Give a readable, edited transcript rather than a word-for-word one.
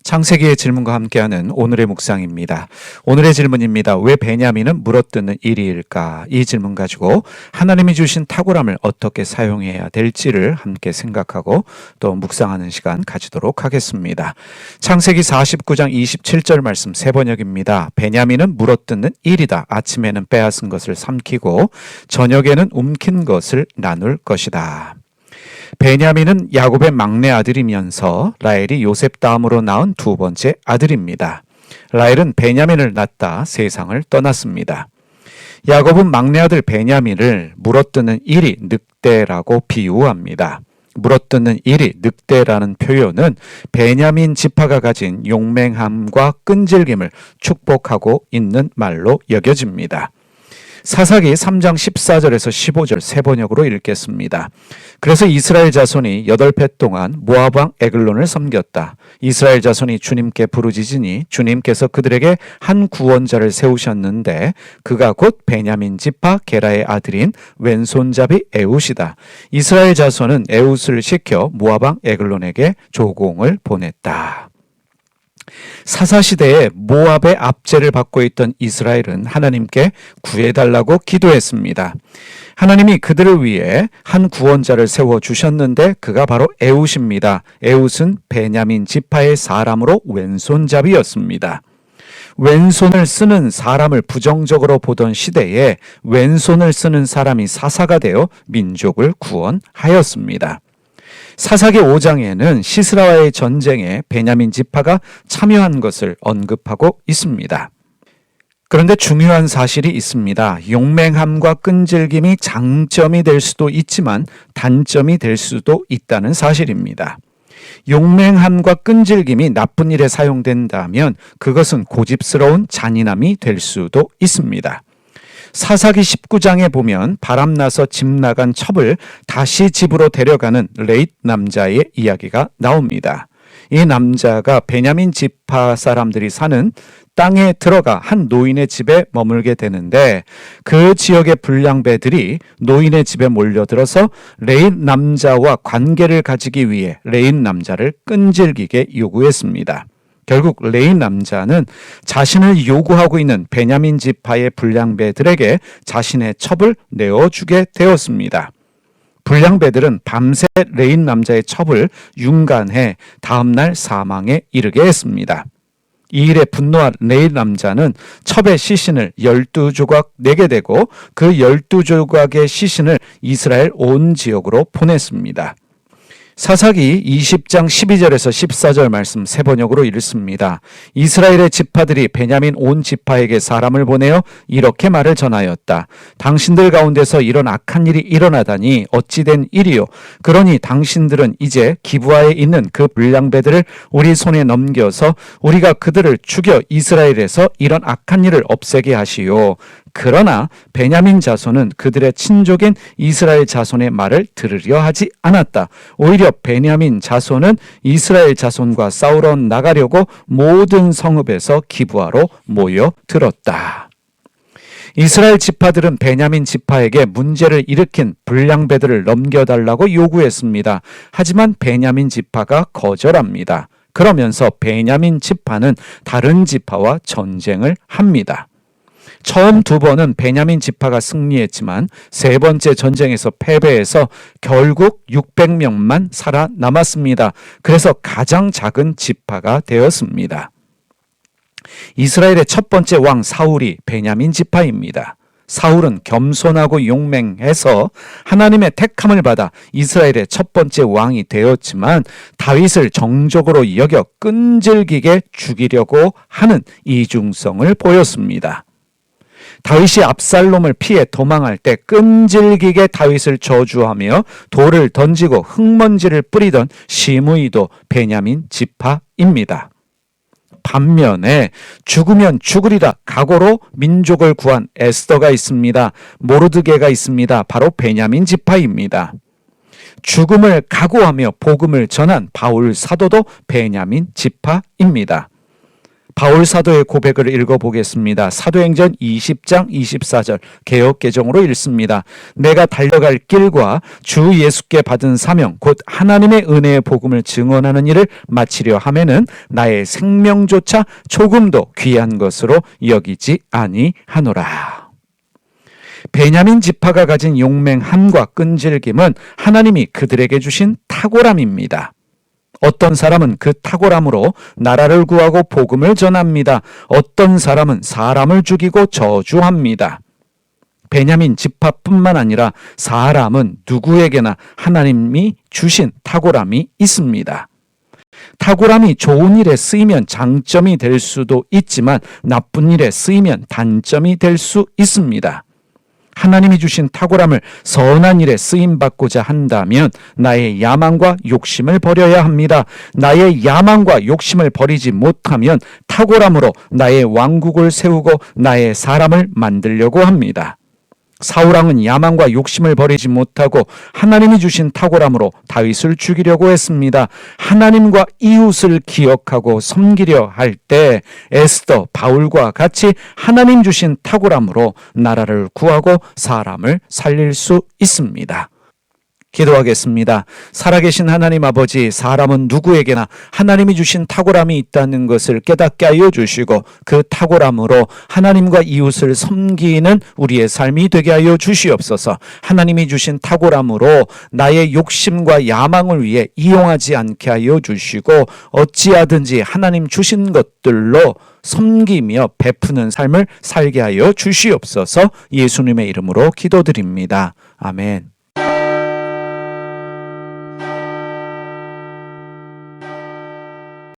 창세기의 질문과 함께하는 오늘의 묵상입니다. 오늘의 질문입니다. 왜 베냐민은 물어뜯는 일이일까? 이 질문 가지고 하나님이 주신 탁월함을 어떻게 사용해야 될지를 함께 생각하고 또 묵상하는 시간 가지도록 하겠습니다. 창세기 49장 27절 말씀 새 번역입니다. 베냐민은 물어뜯는 일이다. 아침에는 빼앗은 것을 삼키고 저녁에는 움킨 것을 나눌 것이다. 베냐민은 야곱의 막내 아들이면서 라헬이 요셉 다음으로 낳은 두 번째 아들입니다. 라헬은 베냐민을 낳다 세상을 떠났습니다. 야곱은 막내 아들 베냐민을 물어뜯는 일이 늑대라고 비유합니다. 물어뜯는 일이 늑대라는 표현은 베냐민 지파가 가진 용맹함과 끈질김을 축복하고 있는 말로 여겨집니다. 사사기 3장 14절에서 15절 새 번역으로 읽겠습니다. 그래서 이스라엘 자손이 8배 동안 모압 왕 에글론을 섬겼다. 이스라엘 자손이 주님께 부르짖으니 주님께서 그들에게 한 구원자를 세우셨는데 그가 곧 베냐민 지파 게라의 아들인 왼손잡이 에웃이다. 이스라엘 자손은 에웃을 시켜 모압 왕 에글론에게 조공을 보냈다. 사사시대에 모압의 압제를 받고 있던 이스라엘은 하나님께 구해달라고 기도했습니다. 하나님이 그들을 위해 한 구원자를 세워주셨는데 그가 바로 에웃입니다. 에웃은 베냐민 지파의 사람으로 왼손잡이였습니다. 왼손을 쓰는 사람을 부정적으로 보던 시대에 왼손을 쓰는 사람이 사사가 되어 민족을 구원하였습니다. 사사기 5장에는 시스라와의 전쟁에 베냐민 지파가 참여한 것을 언급하고 있습니다. 그런데 중요한 사실이 있습니다. 용맹함과 끈질김이 장점이 될 수도 있지만 단점이 될 수도 있다는 사실입니다. 용맹함과 끈질김이 나쁜 일에 사용된다면 그것은 고집스러운 잔인함이 될 수도 있습니다. 사사기 19장에 보면 바람나서 집 나간 첩을 다시 집으로 데려가는 렛 남자의 이야기가 나옵니다. 이 남자가 베냐민 지파 사람들이 사는 땅에 들어가 한 노인의 집에 머물게 되는데 그 지역의 불량배들이 노인의 집에 몰려들어서 렛 남자와 관계를 가지기 위해 렛 남자를 끈질기게 요구했습니다. 결국 렛 남자는 자신을 요구하고 있는 베냐민 지파의 불량배들에게 자신의 첩을 내어주게 되었습니다. 불량배들은 밤새 렛 남자의 첩을 융간해 다음날 사망에 이르게 했습니다. 이 일에 분노한 렛 남자는 첩의 시신을 12조각 내게 되고 그 12조각의 시신을 이스라엘 온 지역으로 보냈습니다. 사사기 20장 12절에서 14절 말씀 새 번역으로 읽습니다. 이스라엘의 지파들이 베냐민 온 지파에게 사람을 보내어 이렇게 말을 전하였다. 당신들 가운데서 이런 악한 일이 일어나다니 어찌 된 일이요. 그러니 당신들은 이제 기브아에 있는 그 불량배들을 우리 손에 넘겨서 우리가 그들을 죽여 이스라엘에서 이런 악한 일을 없애게 하시오. 그러나 베냐민 자손은 그들의 친족인 이스라엘 자손의 말을 들으려 하지 않았다. 오히려 베냐민 자손은 이스라엘 자손과 싸우러 나가려고 모든 성읍에서 기브아로 모여들었다. 이스라엘 지파들은 베냐민 지파에게 문제를 일으킨 불량배들을 넘겨달라고 요구했습니다. 하지만 베냐민 지파가 거절합니다. 그러면서 베냐민 지파는 다른 지파와 전쟁을 합니다. 처음 두 번은 베냐민 지파가 승리했지만 세 번째 전쟁에서 패배해서 결국 600명만 살아남았습니다. 그래서 가장 작은 지파가 되었습니다. 이스라엘의 첫 번째 왕 사울이 베냐민 지파입니다. 사울은 겸손하고 용맹해서 하나님의 택함을 받아 이스라엘의 첫 번째 왕이 되었지만 다윗을 정적으로 여겨 끈질기게 죽이려고 하는 이중성을 보였습니다. 다윗이 압살롬을 피해 도망할 때 끈질기게 다윗을 저주하며 돌을 던지고 흙먼지를 뿌리던 시므이도 베냐민 지파입니다. 반면에 죽으면 죽으리라 각오로 민족을 구한 에스더가 있습니다. 모르드게가 있습니다. 바로 베냐민 지파입니다. 죽음을 각오하며 복음을 전한 바울 사도도 베냐민 지파입니다. 바울 사도의 고백을 읽어보겠습니다. 사도행전 20장 24절 개역개정으로 읽습니다. 내가 달려갈 길과 주 예수께 받은 사명 곧 하나님의 은혜의 복음을 증언하는 일을 마치려 하면은 나의 생명조차 조금도 귀한 것으로 여기지 아니하노라. 베냐민 지파가 가진 용맹함과 끈질김은 하나님이 그들에게 주신 탁월함입니다. 어떤 사람은 그 탁월함으로 나라를 구하고 복음을 전합니다. 어떤 사람은 사람을 죽이고 저주합니다. 베냐민 지파뿐만 아니라 사람은 누구에게나 하나님이 주신 탁월함이 있습니다. 탁월함이 좋은 일에 쓰이면 장점이 될 수도 있지만 나쁜 일에 쓰이면 단점이 될 수 있습니다. 하나님이 주신 탁월함을 선한 일에 쓰임받고자 한다면 나의 야망과 욕심을 버려야 합니다. 나의 야망과 욕심을 버리지 못하면 탁월함으로 나의 왕국을 세우고 나의 사람을 만들려고 합니다. 사울왕은 야망과 욕심을 버리지 못하고 하나님이 주신 탁월함으로 다윗을 죽이려고 했습니다. 하나님과 이웃을 기억하고 섬기려 할 때 에스더, 바울과 같이 하나님 주신 탁월함으로 나라를 구하고 사람을 살릴 수 있습니다. 기도하겠습니다. 살아계신 하나님 아버지, 사람은 누구에게나 하나님이 주신 탁월함이 있다는 것을 깨닫게 하여 주시고 그 탁월함으로 하나님과 이웃을 섬기는 우리의 삶이 되게 하여 주시옵소서. 하나님이 주신 탁월함으로 나의 욕심과 야망을 위해 이용하지 않게 하여 주시고 어찌하든지 하나님 주신 것들로 섬기며 베푸는 삶을 살게 하여 주시옵소서. 예수님의 이름으로 기도드립니다. 아멘.